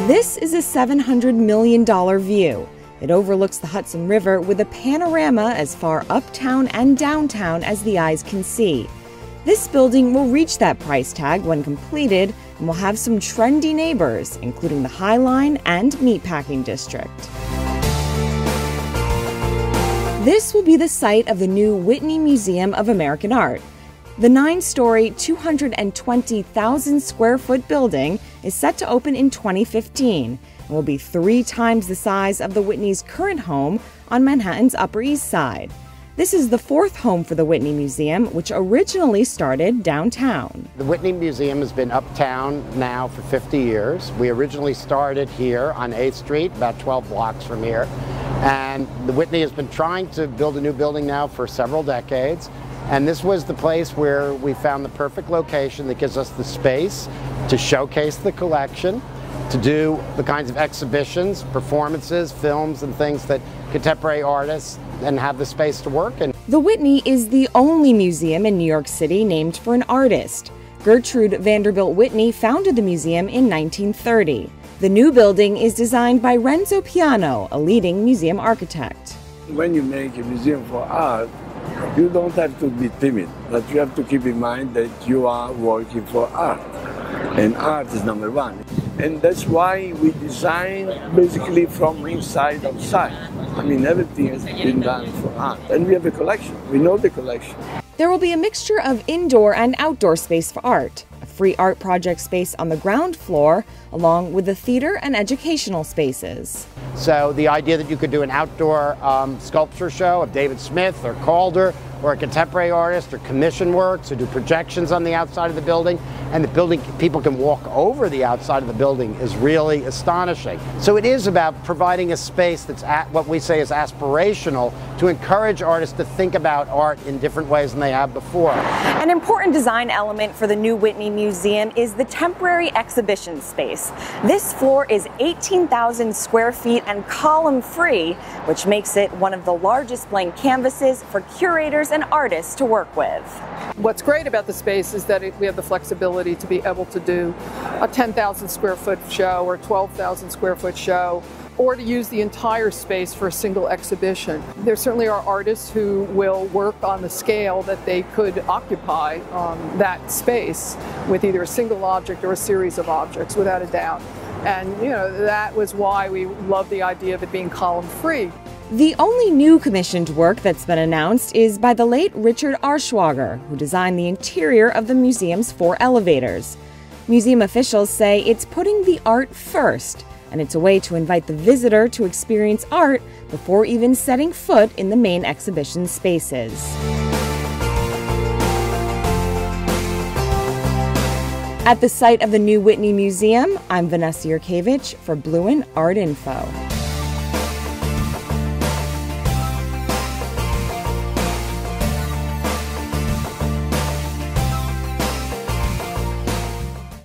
This is a $700 million view. It overlooks the Hudson River with a panorama as far uptown and downtown as the eyes can see. This building will reach that price tag when completed and will have some trendy neighbors, including the High Line and Meatpacking District. This will be the site of the new Whitney Museum of American Art. The 9-story, 220,000-square-foot building is set to open in 2015 and will be 3 times the size of the Whitney's current home on Manhattan's Upper East Side. This is the 4th home for the Whitney Museum, which originally started downtown. The Whitney Museum has been uptown now for 50 years. We originally started here on 8th Street, about 12 blocks from here. And the Whitney has been trying to build a new building now for several decades. And this was the place where we found the perfect location that gives us the space to showcase the collection, to do the kinds of exhibitions, performances, films, and things that contemporary artists and have the space to work in. The Whitney is the only museum in New York City named for an artist. Gertrude Vanderbilt Whitney founded the museum in 1930. The new building is designed by Renzo, a leading museum architect. When you make a museum for art, you don't have to be timid, but you have to keep in mind that you are working for art. And art is number one. And that's why we design basically from inside outside. I mean, everything has been done for art. And we have a collection. We know the collection. There will be a mixture of indoor and outdoor space for art, a free art project space on the ground floor, along with the theater and educational spaces. So the idea that you could do an outdoor sculpture show of David Smith or Calder, or a contemporary artist, or commission works, or do projections on the outside of the building, and the building, people can walk over the outside of the building, is really astonishing. So it is about providing a space that's what we say is aspirational, to encourage artists to think about art in different ways than they have before. An important design element for the new Whitney Museum is the temporary exhibition space. This floor is 18,000 square feet and column-free, which makes it one of the largest blank canvases for curators and artists to work with. What's great about the space is that we have the flexibility to be able to do a 10,000 square foot show or 12,000 square foot show, or to use the entire space for a single exhibition. There certainly are artists who will work on the scale that they could occupy that space with either a single object or a series of objects, without a doubt. And that was why we love the idea of it being column-free. The only new commissioned work that's been announced is by the late Richard Arschwager, who designed the interior of the museum's 4 elevators. Museum officials say it's putting the art first, and it's a way to invite the visitor to experience art before even setting foot in the main exhibition spaces. At the site of the new Whitney Museum, I'm Vanessa Yurkevich for Artinfo.